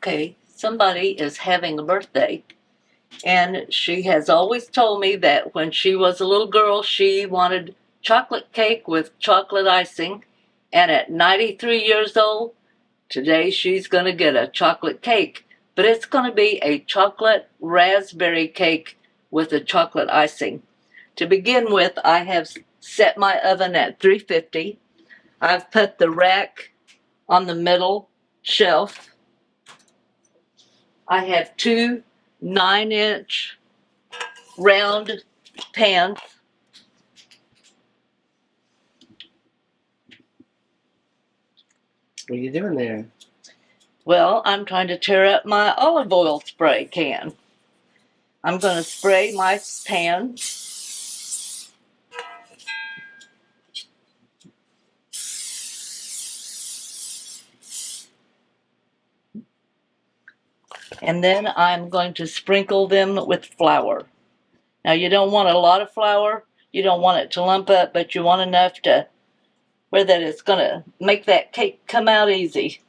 Okay, somebody is having a birthday, and she has always told me that when she was a little girl, she wanted chocolate cake with chocolate icing, and at 93 years old, today she's going to get a chocolate cake, but it's going to be a chocolate raspberry cake with a chocolate icing. To begin with, I have set my oven at 350. I've put the rack on the middle shelf. I have two 9-inch round pans. What are you doing there? Well, I'm trying to tear up my olive oil spray can. I'm going to spray my pan. And then I'm going to sprinkle them with flour. Now, you don't want a lot of flour. You don't want it to lump up, but you want enough to where that it's going to make that cake come out easy.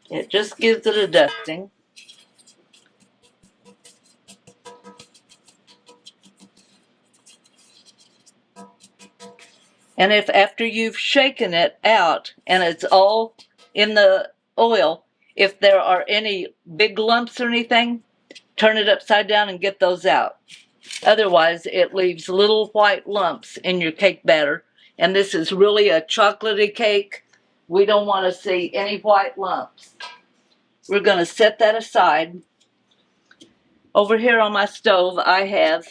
It just gives it a dusting. And if after you've shaken it out and it's all in the oil, if there are any big lumps or anything, turn it upside down and get those out. Otherwise, it leaves little white lumps in your cake batter. And this is really a chocolatey cake. We don't want to see any white lumps. We're going to set that aside. Over here on my stove, I have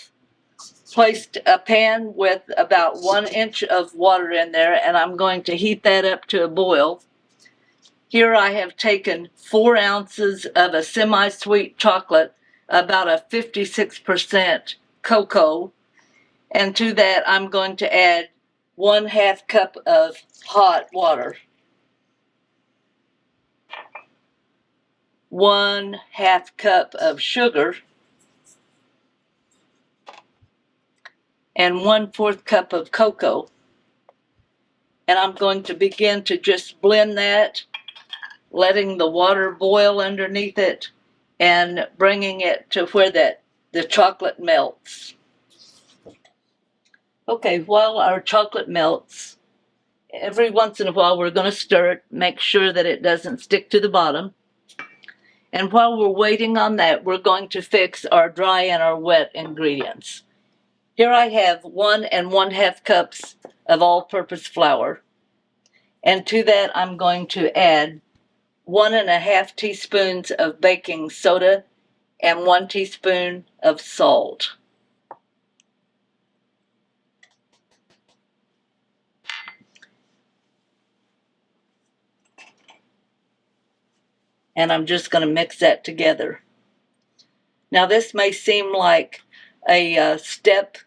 placed a pan with about 1 inch of water in there, and I'm going to heat that up to a boil. Here I have taken 4 ounces of a semi-sweet chocolate, about a 56% cocoa, and to that I'm going to add 1/2 cup of hot water, 1/2 cup of sugar, and 1/4 cup of cocoa. And I'm going to begin to just blend that, letting the water boil underneath it and bringing it to where the chocolate melts. Okay, while our chocolate melts, every once in a while we're going to stir it, make sure that it doesn't stick to the bottom. And while we're waiting on that, we're going to fix our dry and our wet ingredients. Here I have 1 1/2 cups of all-purpose flour. And to that I'm going to add 1 1/2 teaspoons of baking soda and 1 teaspoon of salt. And I'm just going to mix that together. Now this may seem like a step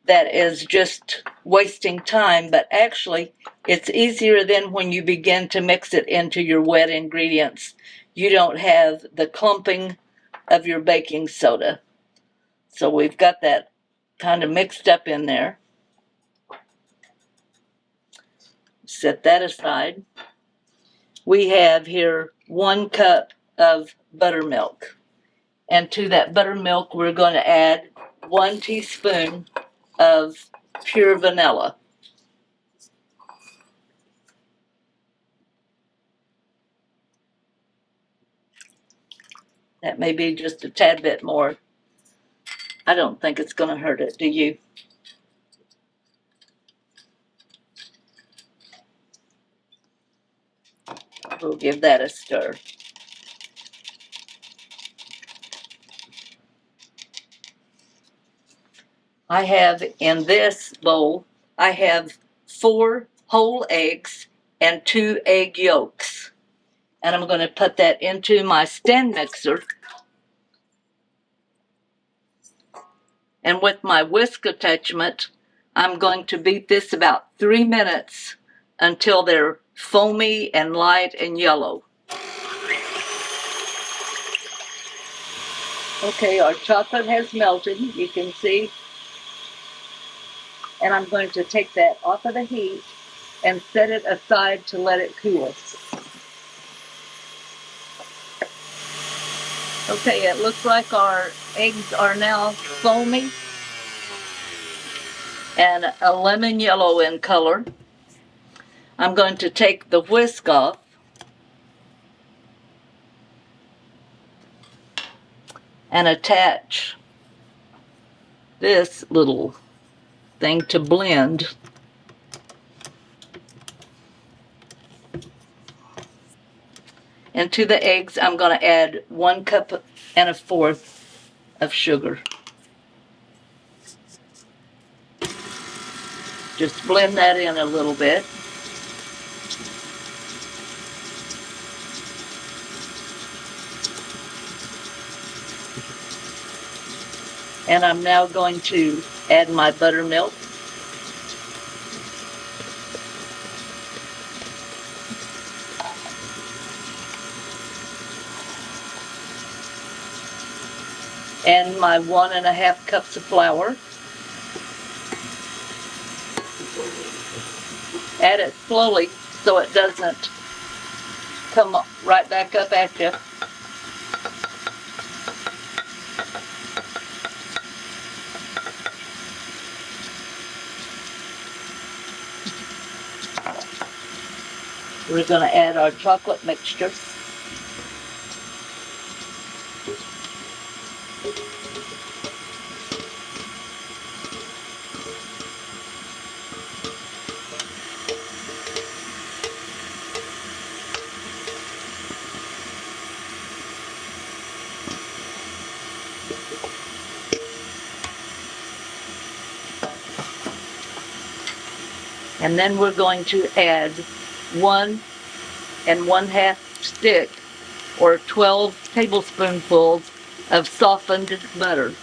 that is just wasting time, but actually it's easier than when you begin to mix it into your wet ingredients. You don't have the clumping of your baking soda. So we've got that kind of mixed up in there. Set that aside. We have here 1 cup of buttermilk. And to that buttermilk, we're going to add 1 teaspoon of pure vanilla. That may be just a tad bit more. I don't think it's going to hurt it, do you? We'll give that a stir. I have in this bowl, I have 4 whole eggs and 2 egg yolks. And I'm going to put that into my stand mixer. And with my whisk attachment, I'm going to beat this about 3 minutes until they're foamy and light and yellow. Okay, our chocolate has melted, you can see. And I'm going to take that off of the heat and set it aside to let it cool. Okay, it looks like our eggs are now foamy and a lemon yellow in color. I'm going to take the whisk off and attach this little thing to blend. And to the eggs, I'm going to add 1 cup and 1/4 of sugar. Just blend that in a little bit. And I'm now going to add my buttermilk. And my 1½ cups of flour. Add it slowly so it doesn't come right back up at you. We're going to add our chocolate mixture. And then we're going to add 1 1/2 stick or 12 tablespoonfuls of softened butter.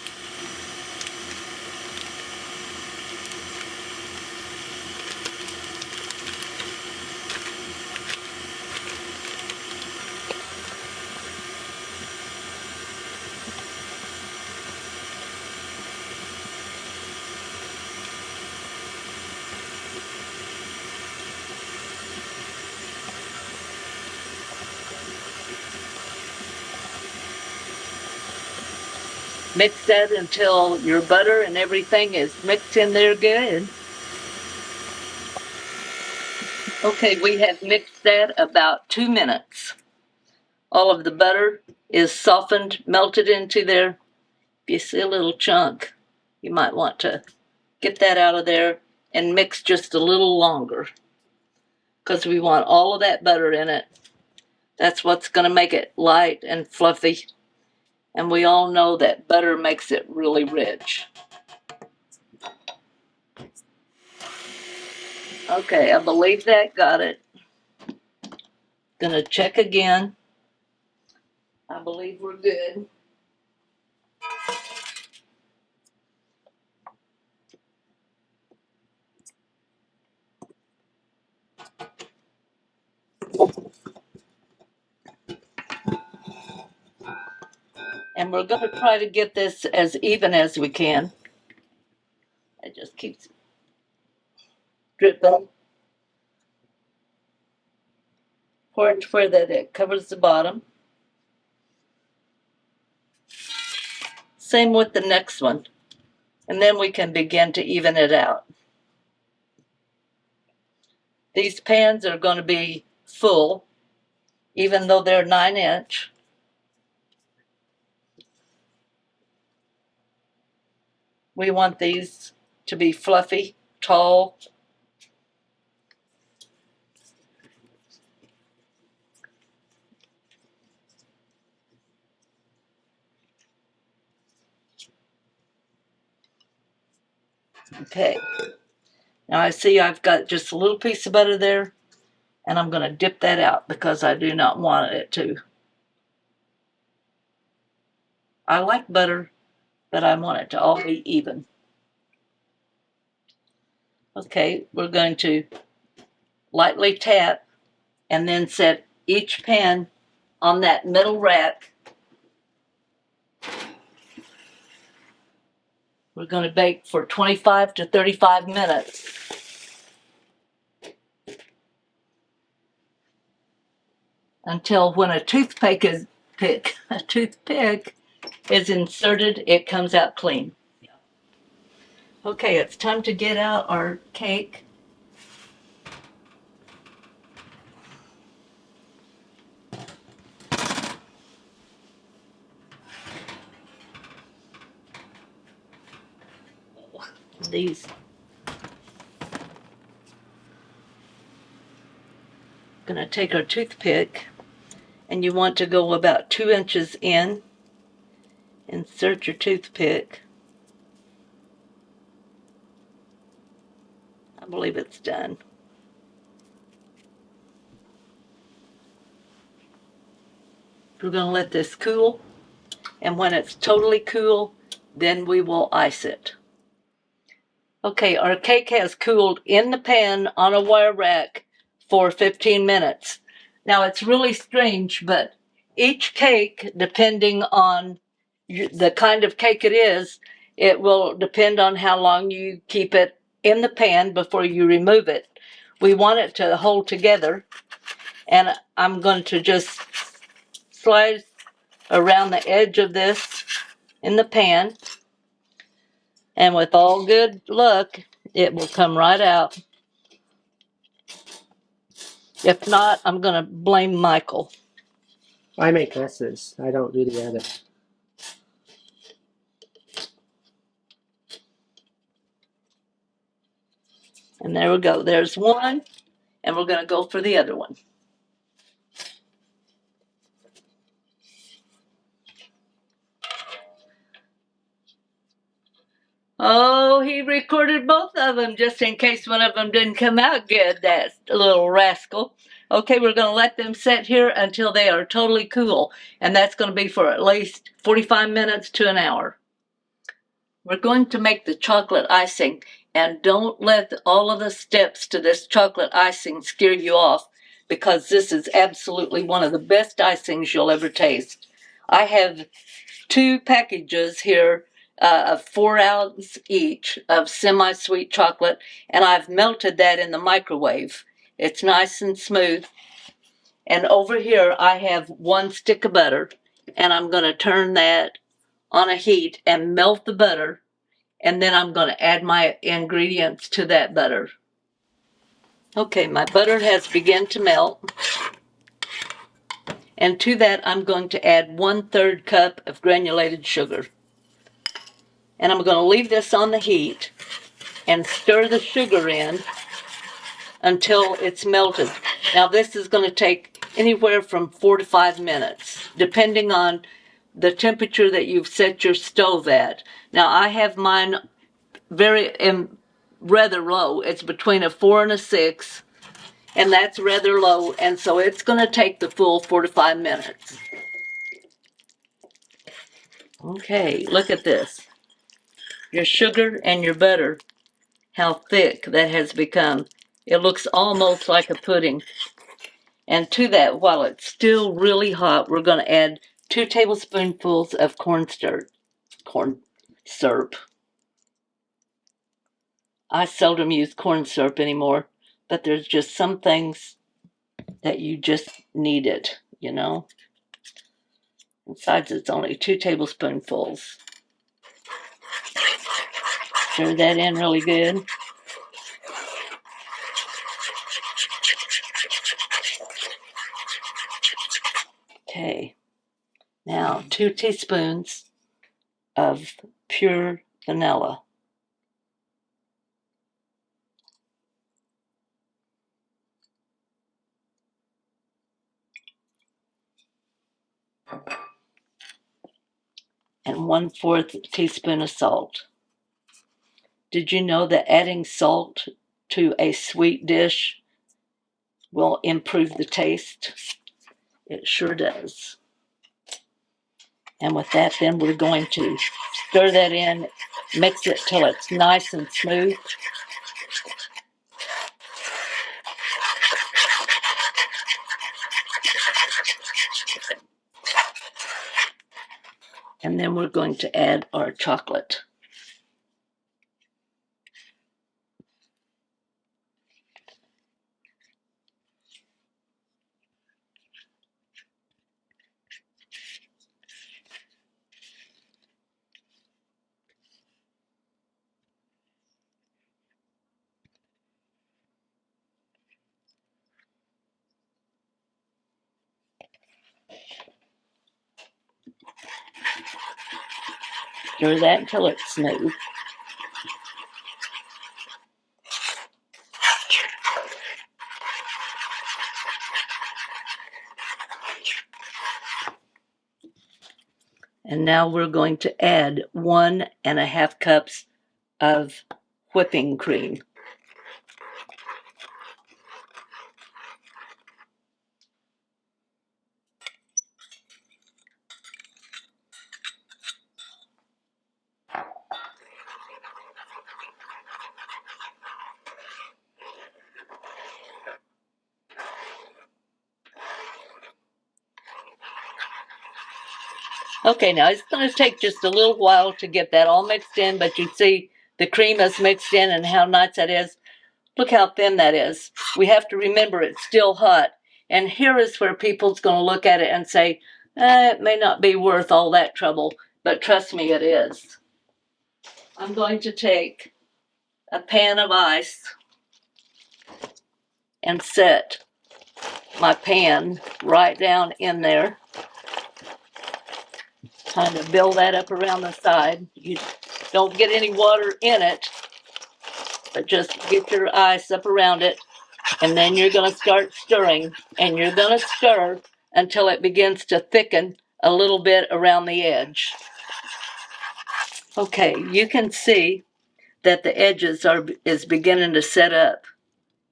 Mix that until your butter and everything is mixed in there good. Okay, we have mixed that about 2 minutes. All of the butter is softened, melted into there. If you see a little chunk, you might want to get that out of there and mix just a little longer because we want all of that butter in it. That's what's going to make it light and fluffy. And we all know that butter makes it really rich. Okay, I believe that got it. Gonna check again. I believe we're good. And we're gonna try to get this as even as we can. It just keeps dripping. Pour it where that it covers the bottom. Same with the next one. And then we can begin to even it out. These pans are going to be full, even though they're 9-inch. We want these to be fluffy, tall. Okay. Now I see I've got just a little piece of butter there, and I'm going to dip that out because I do not want it to. I like butter, but I want it to all be even. Okay, we're going to lightly tap and then set each pan on that middle rack. We're going to bake for 25 to 35 minutes until when a toothpick is inserted, it comes out clean. Okay, it's time to get out our cake. These. Going to take our toothpick, and you want to go about 2 inches in. Insert your toothpick. I believe it's done. We're going to let this cool, and when it's totally cool, then we will ice it. Okay, our cake has cooled in the pan on a wire rack for 15 minutes. Now, it's really strange, but each cake, depending on the kind of cake it is, it will depend on how long you keep it in the pan before you remove it. We want it to hold together, and I'm going to just slide around the edge of this in the pan, and with all good luck, it will come right out. If not, I'm going to blame Michael. I make messes. I don't do the other. And there we go. There's one, and we're going to go for the other one. Oh, he recorded both of them just in case one of them didn't come out good, that little rascal. Okay, we're going to let them sit here until they are totally cool, and that's going to be for at least 45 minutes to an hour. We're going to make the chocolate icing, and don't let all of the steps to this chocolate icing scare you off, because this is absolutely one of the best icings you'll ever taste. I have 2 packages here of 4 ounce each of semi-sweet chocolate, and I've melted that in the microwave. It's nice and smooth. And over here I have 1 stick of butter, and I'm going to turn that on a heat and melt the butter, and then I'm going to add my ingredients to that butter. Okay, my butter has begun to melt, and to that I'm going to add 1/3 cup of granulated sugar. And I'm going to leave this on the heat and stir the sugar in until it's melted. Now, this is going to take anywhere from 4 to 5 minutes, depending on the temperature that you've set your stove at. Now, I have mine rather low. It's between a 4 and a 6, and that's rather low, and so it's going to take the full 4 to 5 minutes. Okay, look at this. Your sugar and your butter, how thick that has become. It looks almost like a pudding. And to that, while it's still really hot, we're going to add 2 tablespoonfuls of corn syrup. I seldom use corn syrup anymore, but there's just some things that you just need it, you know. Besides, it's only 2 tablespoonfuls. Stir that in really good. Okay, now 2 teaspoons of pure vanilla. And 1/4 teaspoon of salt. Did you know that adding salt to a sweet dish will improve the taste? It sure does. And with that, then we're going to stir that in, mix it till it's nice and smooth. And then we're going to add our chocolate. Stir that until it's smooth. And now we're going to add 1.5 cups of whipping cream. Okay, now it's going to take just a little while to get that all mixed in, but you see the cream is mixed in and how nice that is. Look how thin that is. We have to remember it's still hot. And here is where people's going to look at it and say, it may not be worth all that trouble, but trust me, it is. I'm going to take a pan of ice and set my pan right down in there. Kind of build that up around the side. You don't get any water in it, but just get your ice up around it. And then you're going to start stirring, and you're going to stir until it begins to thicken a little bit around the edge. Okay, you can see that the edges is beginning to set up.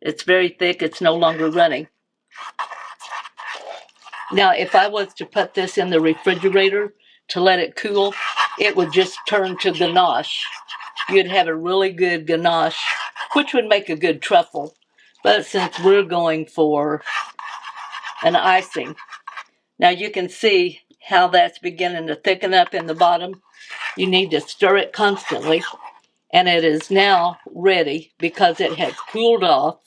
It's very thick, it's no longer running. Now, if I was to put this in the refrigerator to let it cool, it would just turn to ganache. You'd have a really good ganache, which would make a good truffle. But since we're going for an icing, now you can see how that's beginning to thicken up in the bottom. You need to stir it constantly, and it is now ready because it has cooled off.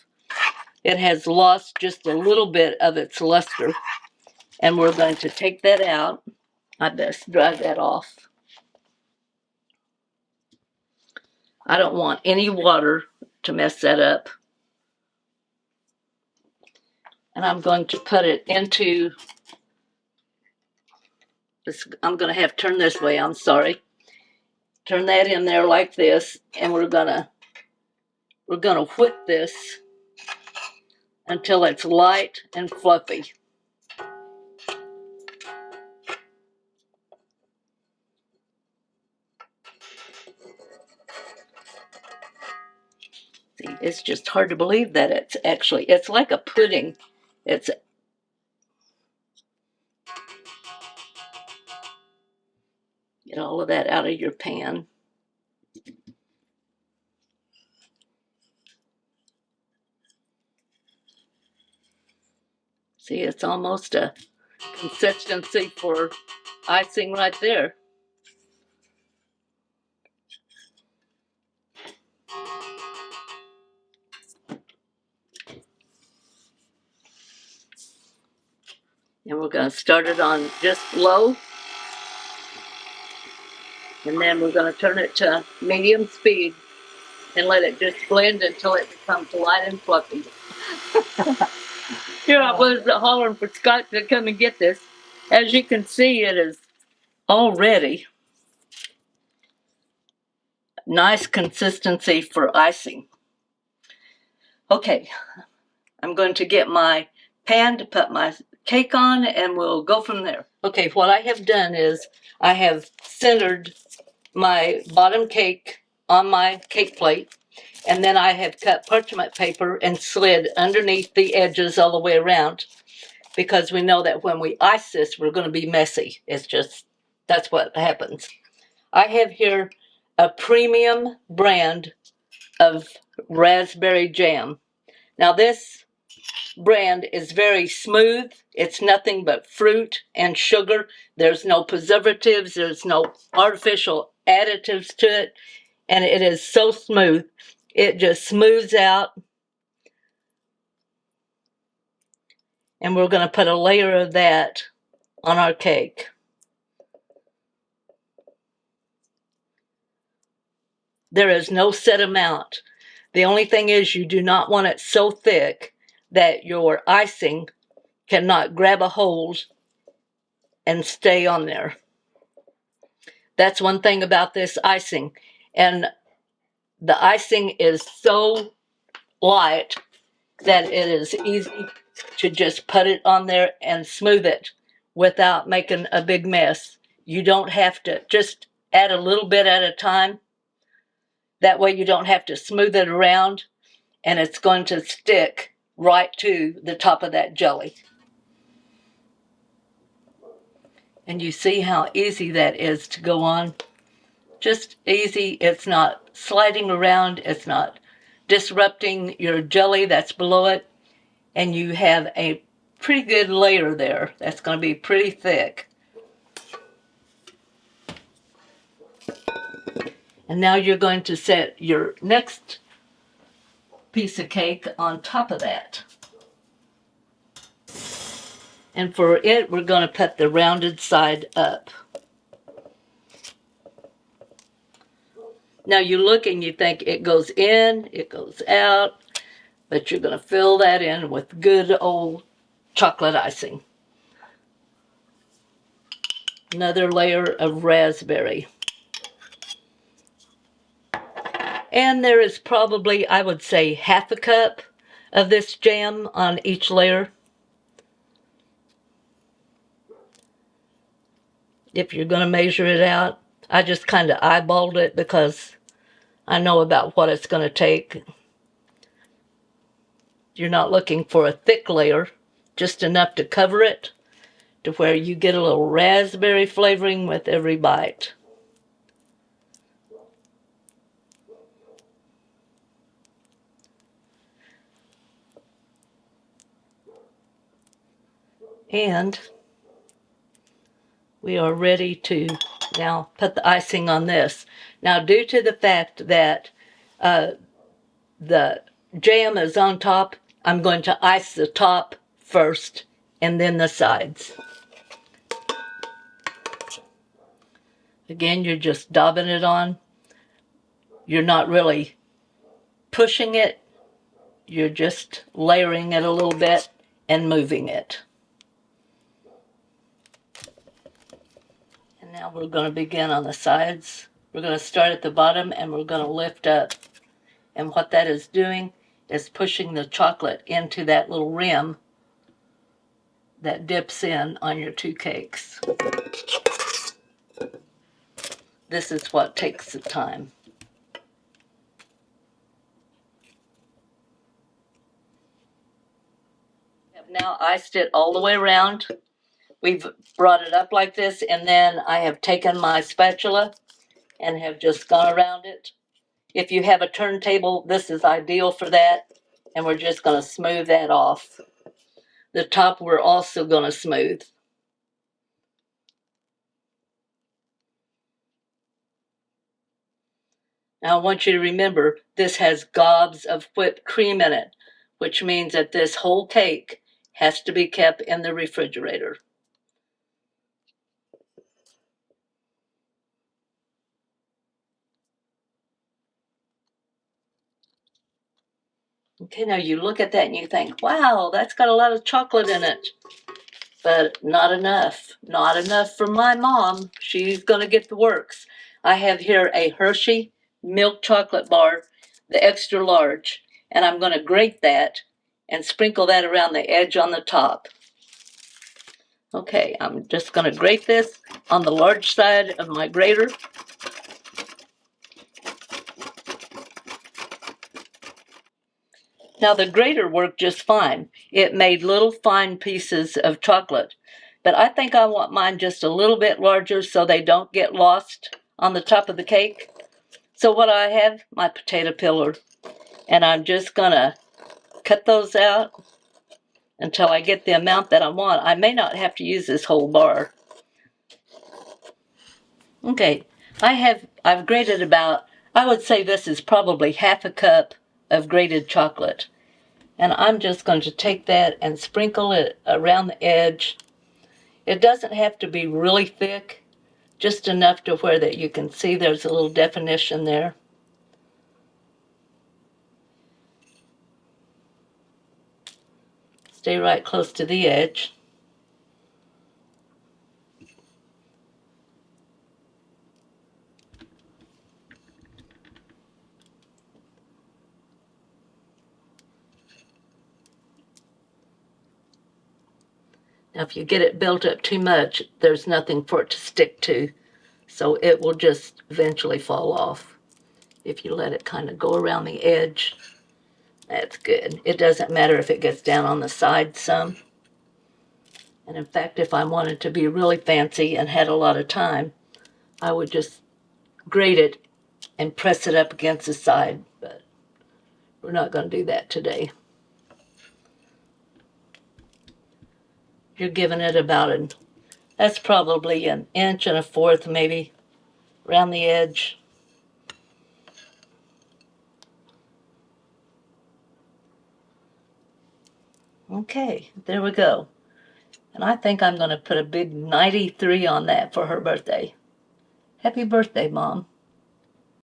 It has lost just a little bit of its luster, and we're going to take that out. I best dry that off. I don't want any water to mess that up. And I'm going to put it into this. I'm going to have to turn this way, I'm sorry. Turn that in there like this, and we're gonna whip this until it's light and fluffy. See, it's just hard to believe that it's like a pudding. Get all of that out of your pan. See, it's almost a consistency for icing right there. And we're going to start it on just low. And then we're going to turn it to medium speed and let it just blend until it becomes light and fluffy. Here I was hollering for Scott to come and get this. As you can see, it is already nice consistency for icing. Okay, I'm going to get my pan to put my cake on, and we'll go from there. Okay, what I have done is I have centered my bottom cake on my cake plate, and then I have cut parchment paper and slid underneath the edges all the way around, because we know that when we ice this, we're going to be messy. It's just, that's what happens. I have here a premium brand of raspberry jam. Now this brand is very smooth. It's nothing but fruit and sugar. There's no preservatives. There's no artificial additives to it. And it is so smooth. It just smooths out. And we're going to put a layer of that on our cake. There is no set amount. The only thing is you do not want it so thick that your icing cannot grab a hold and stay on there. That's one thing about this icing. And the icing is so light that it is easy to just put it on there and smooth it without making a big mess. You don't have to, just add a little bit at a time. That way you don't have to smooth it around, and it's going to stick right to the top of that jelly. And you see how easy that is to go on. Just easy. It's not sliding around. It's not disrupting your jelly that's below it. And you have a pretty good layer there. That's going to be pretty thick. And now you're going to set your next piece of cake on top of that. And for it, we're going to put the rounded side up. Now you look and you think it goes in, it goes out, but you're going to fill that in with good old chocolate icing. Another layer of raspberry. And there is probably, I would say, half a cup of this jam on each layer. If you're going to measure it out, I just kind of eyeballed it because I know about what it's going to take. You're not looking for a thick layer, just enough to cover it to where you get a little raspberry flavoring with every bite. And we are ready to now put the icing on this. Now, due to the fact that the jam is on top, I'm going to ice the top first and then the sides. Again, you're just daubing it on. You're not really pushing it. You're just layering it a little bit and moving it. And now we're going to begin on the sides. We're going to start at the bottom and we're going to lift up. And what that is doing is pushing the chocolate into that little rim that dips in on your two cakes. This is what takes the time. I've now iced it all the way around. We've brought it up like this, and then I have taken my spatula and have just gone around it. If you have a turntable, this is ideal for that, and we're just going to smooth that off. The top we're also going to smooth. Now I want you to remember this has gobs of whipped cream in it, which means that this whole cake has to be kept in the refrigerator. Okay, now you look at that and you think, wow, that's got a lot of chocolate in it. But not enough. Not enough for my mom. She's going to get the works. I have here a Hershey milk chocolate bar, the extra large, and I'm going to grate that and sprinkle that around the edge on the top. Okay, I'm just going to grate this on the large side of my grater. Now the grater worked just fine. It made little fine pieces of chocolate, but I think I want mine just a little bit larger so they don't get lost on the top of the cake. So what I have, my potato peeler, and I'm just gonna cut those out until I get the amount that I want. I may not have to use this whole bar. Okay, I've grated about, I would say this is probably half a cup of grated chocolate. And I'm just going to take that and sprinkle it around the edge. It doesn't have to be really thick, just enough to where that you can see there's a little definition there. Stay right close to the edge. Now, if you get it built up too much, there's nothing for it to stick to, so it will just eventually fall off. If you let it kind of go around the edge, that's good. It doesn't matter if it gets down on the side some. And in fact, if I wanted to be really fancy and had a lot of time, I would just grate it and press it up against the side, but we're not going to do that today. You're giving it about that's probably 1.25 inches maybe around the edge. Okay, there we go. And I think I'm going to put a big 93 on that for her birthday. Happy birthday, Mom.